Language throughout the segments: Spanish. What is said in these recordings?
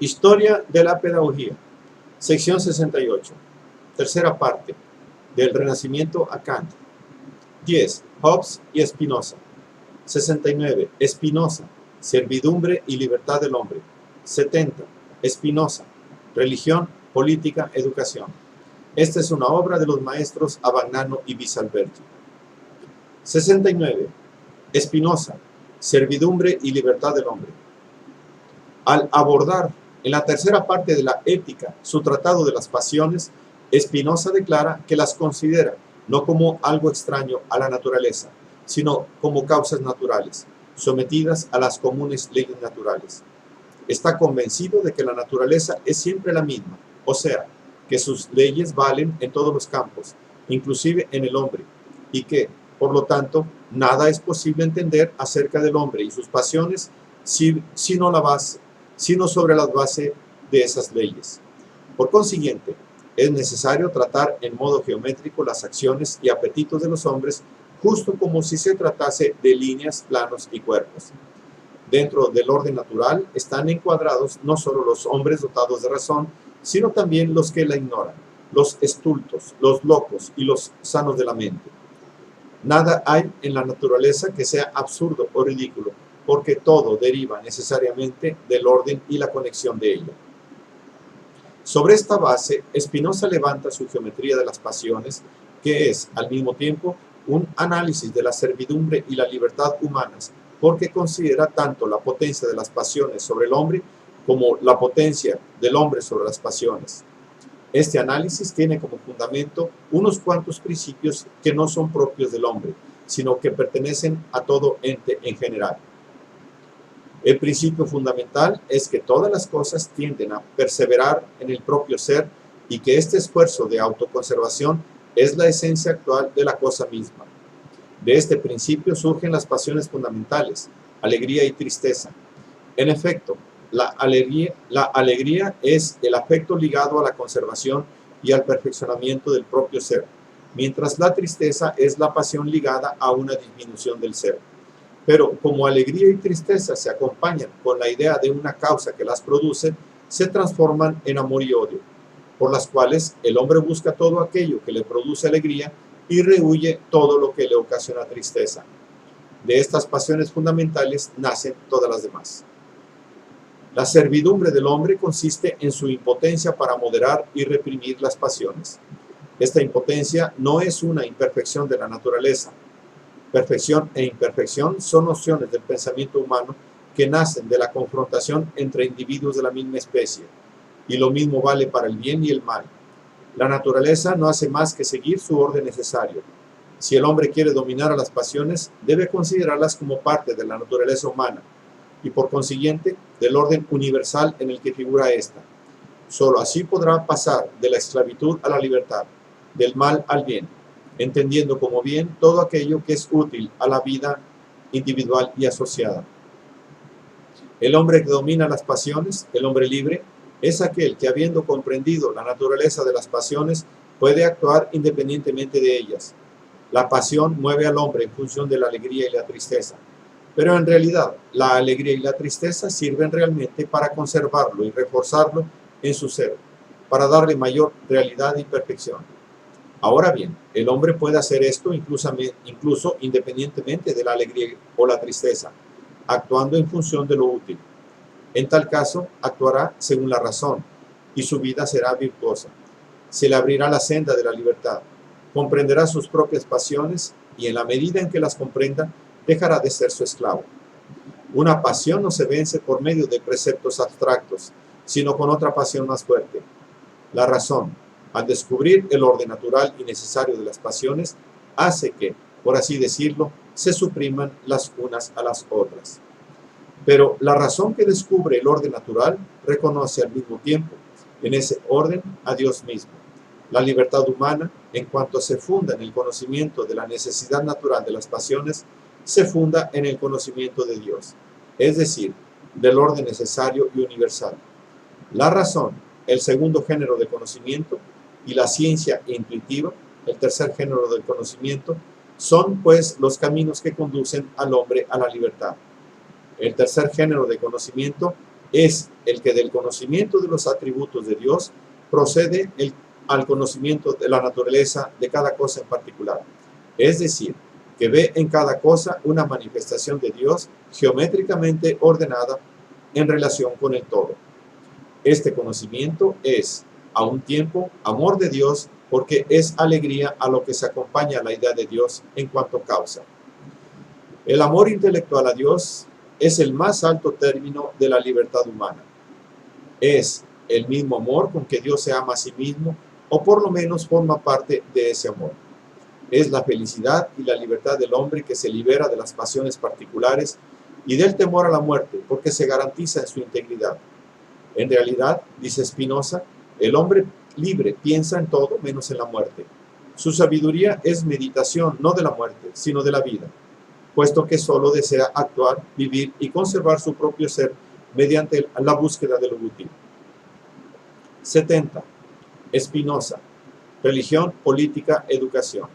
Historia de la pedagogía. Sección 68. Tercera parte. Del Renacimiento a Kant. 10. Hobbes y Spinoza. 69. Spinoza. Servidumbre y libertad del hombre. 70. Spinoza. Religión, política, educación. Esta es una obra de los maestros Abagnano y Bisalberti. 69. Spinoza. Servidumbre y libertad del hombre. Al abordar en la tercera parte de la Ética su tratado de las pasiones, Spinoza declara que las considera no como algo extraño a la naturaleza, sino como causas naturales, sometidas a las comunes leyes naturales. Está convencido de que la naturaleza es siempre la misma, o sea, que sus leyes valen en todos los campos, inclusive en el hombre, y que, por lo tanto, nada es posible entender acerca del hombre y sus pasiones sino sobre la base de esas leyes. Por consiguiente, es necesario tratar en modo geométrico las acciones y apetitos de los hombres, justo como si se tratase de líneas, planos y cuerpos. Dentro del orden natural están encuadrados no solo los hombres dotados de razón, sino también los que la ignoran, los estultos, los locos y los sanos de la mente. Nada hay en la naturaleza que sea absurdo o ridículo, porque todo deriva necesariamente del orden y la conexión de ella. Sobre esta base, Spinoza levanta su geometría de las pasiones, que es, al mismo tiempo, un análisis de la servidumbre y la libertad humanas, porque considera tanto la potencia de las pasiones sobre el hombre como la potencia del hombre sobre las pasiones. Este análisis tiene como fundamento unos cuantos principios que no son propios del hombre, sino que pertenecen a todo ente en general. El principio fundamental es que todas las cosas tienden a perseverar en el propio ser y que este esfuerzo de autoconservación es la esencia actual de la cosa misma. De este principio surgen las pasiones fundamentales, alegría y tristeza. En efecto, la alegría es el afecto ligado a la conservación y al perfeccionamiento del propio ser, mientras la tristeza es la pasión ligada a una disminución del ser. Pero como alegría y tristeza se acompañan con la idea de una causa que las produce, se transforman en amor y odio, por las cuales el hombre busca todo aquello que le produce alegría y rehúye todo lo que le ocasiona tristeza. De estas pasiones fundamentales nacen todas las demás. La servidumbre del hombre consiste en su impotencia para moderar y reprimir las pasiones. Esta impotencia no es una imperfección de la naturaleza. Perfección e imperfección son nociones del pensamiento humano que nacen de la confrontación entre individuos de la misma especie, y lo mismo vale para el bien y el mal. La naturaleza no hace más que seguir su orden necesario. Si el hombre quiere dominar a las pasiones, debe considerarlas como parte de la naturaleza humana, y por consiguiente del orden universal en el que figura ésta. Solo así podrá pasar de la esclavitud a la libertad, del mal al bien, entendiendo como bien todo aquello que es útil a la vida individual y asociada. El hombre que domina las pasiones, el hombre libre, es aquel que, habiendo comprendido la naturaleza de las pasiones, puede actuar independientemente de ellas. La pasión mueve al hombre en función de la alegría y la tristeza, pero en realidad la alegría y la tristeza sirven realmente para conservarlo y reforzarlo en su ser, para darle mayor realidad y perfección. Ahora bien, el hombre puede hacer esto incluso independientemente de la alegría o la tristeza, actuando en función de lo útil. En tal caso, actuará según la razón, y su vida será virtuosa. Se le abrirá la senda de la libertad, comprenderá sus propias pasiones, y en la medida en que las comprenda, dejará de ser su esclavo. Una pasión no se vence por medio de preceptos abstractos, sino con otra pasión más fuerte, la razón. Al descubrir el orden natural y necesario de las pasiones, hace que, por así decirlo, se supriman las unas a las otras. Pero la razón que descubre el orden natural reconoce al mismo tiempo, en ese orden, a Dios mismo. La libertad humana, en cuanto se funda en el conocimiento de la necesidad natural de las pasiones, se funda en el conocimiento de Dios, es decir, del orden necesario y universal. La razón, el segundo género de conocimiento, y la ciencia intuitiva, el tercer género del conocimiento, son pues los caminos que conducen al hombre a la libertad. El tercer género de conocimiento es el que del conocimiento de los atributos de Dios procede al conocimiento de la naturaleza de cada cosa en particular. Es decir, que ve en cada cosa una manifestación de Dios geométricamente ordenada en relación con el todo. Este conocimiento es, a un tiempo, amor de Dios, porque es alegría a lo que se acompaña a la idea de Dios en cuanto causa. El amor intelectual a Dios es el más alto término de la libertad humana. Es el mismo amor con que Dios se ama a sí mismo, o por lo menos forma parte de ese amor. Es la felicidad y la libertad del hombre que se libera de las pasiones particulares y del temor a la muerte, porque se garantiza en su integridad. En realidad, dice Spinoza, el hombre libre piensa en todo menos en la muerte. Su sabiduría es meditación no de la muerte, sino de la vida, puesto que solo desea actuar, vivir y conservar su propio ser mediante la búsqueda de lo útil. 70. Spinoza. Religión, política, educación.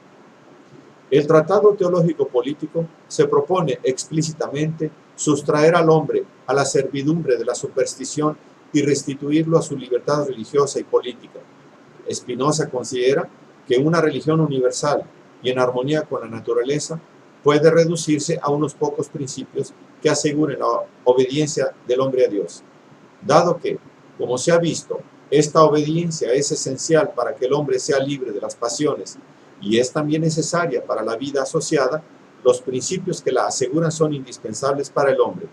El Tratado Teológico Político se propone explícitamente sustraer al hombre a la servidumbre de la superstición y restituirlo a su libertad religiosa y política. Spinoza considera que una religión universal y en armonía con la naturaleza puede reducirse a unos pocos principios que aseguren la obediencia del hombre a Dios. Dado que, como se ha visto, esta obediencia es esencial para que el hombre sea libre de las pasiones y es también necesaria para la vida asociada, los principios que la aseguran son indispensables para el hombre.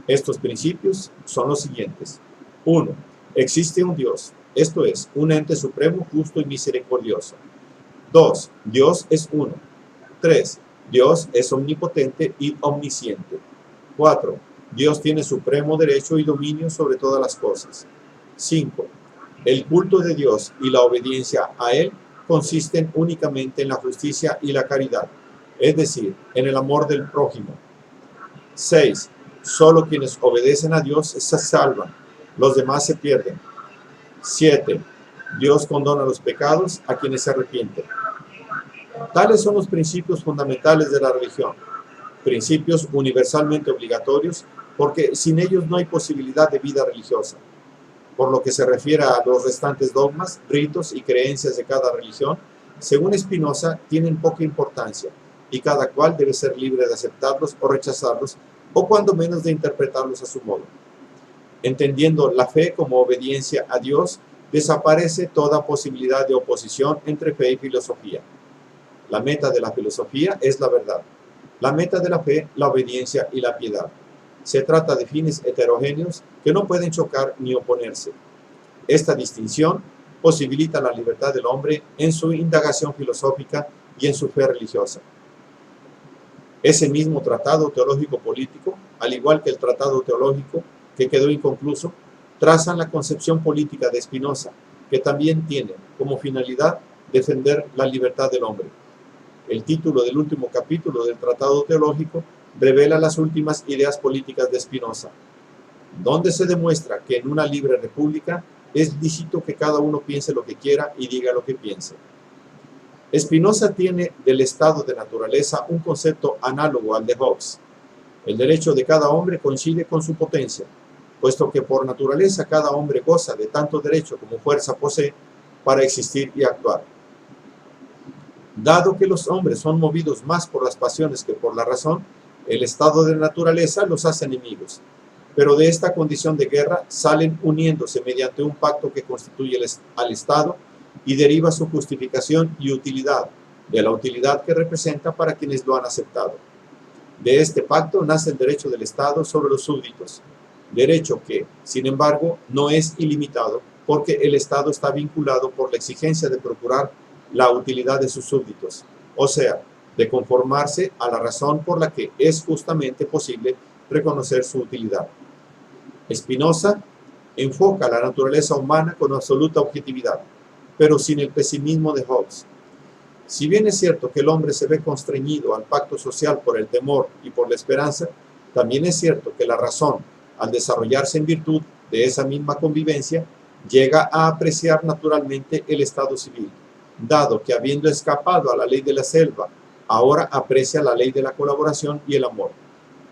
Estos principios son los siguientes. 1. Existe un Dios, esto es, un ente supremo, justo y misericordioso. 2. Dios es uno. 3. Dios es omnipotente y omnisciente. 4. Dios tiene supremo derecho y dominio sobre todas las cosas. 5. El culto de Dios y la obediencia a Él consisten únicamente en la justicia y la caridad, es decir, en el amor del prójimo. 6. Solo quienes obedecen a Dios se salvan, los demás se pierden. 7. Dios condona los pecados a quienes se arrepienten. Tales son los principios fundamentales de la religión, principios universalmente obligatorios, porque sin ellos no hay posibilidad de vida religiosa. Por lo que se refiere a los restantes dogmas, ritos y creencias de cada religión, según Spinoza, tienen poca importancia, y cada cual debe ser libre de aceptarlos o rechazarlos, o cuando menos de interpretarlos a su modo. Entendiendo la fe como obediencia a Dios, desaparece toda posibilidad de oposición entre fe y filosofía. La meta de la filosofía es la verdad. La meta de la fe, la obediencia y la piedad. Se trata de fines heterogéneos que no pueden chocar ni oponerse. Esta distinción posibilita la libertad del hombre en su indagación filosófica y en su fe religiosa. Ese mismo tratado teológico político, al igual que el tratado teológico que quedó inconcluso, trazan la concepción política de Spinoza, que también tiene como finalidad defender la libertad del hombre. El título del último capítulo del tratado teológico revela las últimas ideas políticas de Spinoza, donde se demuestra que en una libre república es lícito que cada uno piense lo que quiera y diga lo que piense. Spinoza tiene del estado de naturaleza un concepto análogo al de Hobbes. El derecho de cada hombre coincide con su potencia, puesto que por naturaleza cada hombre goza de tanto derecho como fuerza posee para existir y actuar. Dado que los hombres son movidos más por las pasiones que por la razón, el estado de naturaleza los hace enemigos, pero de esta condición de guerra salen uniéndose mediante un pacto que constituye al Estado y deriva su justificación y utilidad, de la utilidad que representa para quienes lo han aceptado. De este pacto nace el derecho del Estado sobre los súbditos, derecho que, sin embargo, no es ilimitado, porque el Estado está vinculado por la exigencia de procurar la utilidad de sus súbditos, o sea, de conformarse a la razón por la que es justamente posible reconocer su utilidad. Spinoza enfoca la naturaleza humana con absoluta objetividad, pero sin el pesimismo de Hobbes. Si bien es cierto que el hombre se ve constreñido al pacto social por el temor y por la esperanza, también es cierto que la razón, al desarrollarse en virtud de esa misma convivencia, llega a apreciar naturalmente el estado civil, dado que habiendo escapado a la ley de la selva, ahora aprecia la ley de la colaboración y el amor.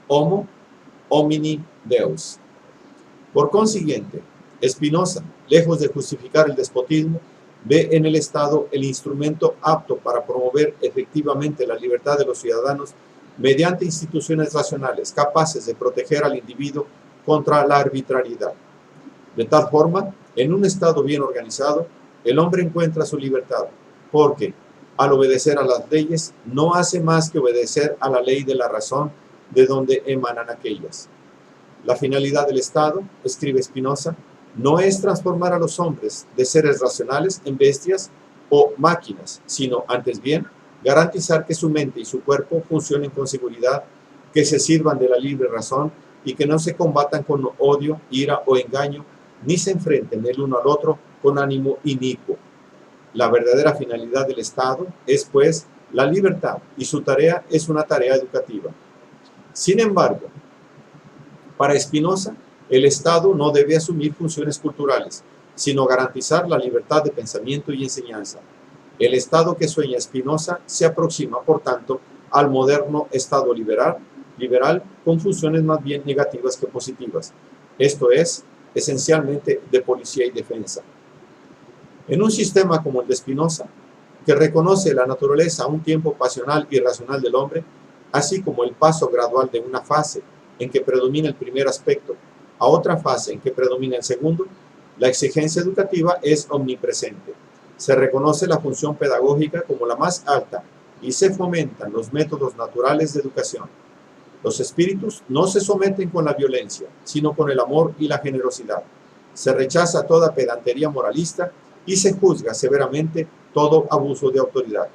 Homo homini Deus. Por consiguiente, Spinoza, lejos de justificar el despotismo, ve en el Estado el instrumento apto para promover efectivamente la libertad de los ciudadanos mediante instituciones racionales capaces de proteger al individuo contra la arbitrariedad. De tal forma, en un Estado bien organizado, el hombre encuentra su libertad, porque, al obedecer a las leyes, no hace más que obedecer a la ley de la razón de donde emanan aquellas. La finalidad del Estado, escribe Spinoza, no es transformar a los hombres de seres racionales en bestias o máquinas, sino, antes bien, garantizar que su mente y su cuerpo funcionen con seguridad, que se sirvan de la libre razón y que no se combatan con odio, ira o engaño, ni se enfrenten el uno al otro con ánimo inicuo. La verdadera finalidad del Estado es, pues, la libertad, y su tarea es una tarea educativa. Sin embargo, para Spinoza, el Estado no debe asumir funciones culturales, sino garantizar la libertad de pensamiento y enseñanza. El Estado que sueña Spinoza se aproxima, por tanto, al moderno Estado liberal con funciones más bien negativas que positivas. Esto es, esencialmente, de policía y defensa. En un sistema como el de Spinoza, que reconoce la naturaleza a un tiempo pasional y racional del hombre, así como el paso gradual de una fase en que predomina el primer aspecto a otra fase en que predomina el segundo, la exigencia educativa es omnipresente. Se reconoce la función pedagógica como la más alta y se fomentan los métodos naturales de educación. Los espíritus no se someten con la violencia, sino con el amor y la generosidad. Se rechaza toda pedantería moralista y se juzga severamente todo abuso de autoridad.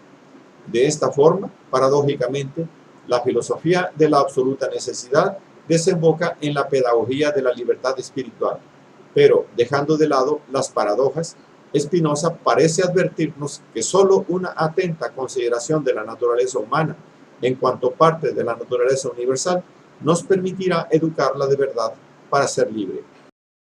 De esta forma, paradójicamente, la filosofía de la absoluta necesidad desemboca en la pedagogía de la libertad espiritual. Pero, dejando de lado las paradojas, Spinoza parece advertirnos que solo una atenta consideración de la naturaleza humana, en cuanto parte de la naturaleza universal, nos permitirá educarla de verdad para ser libre.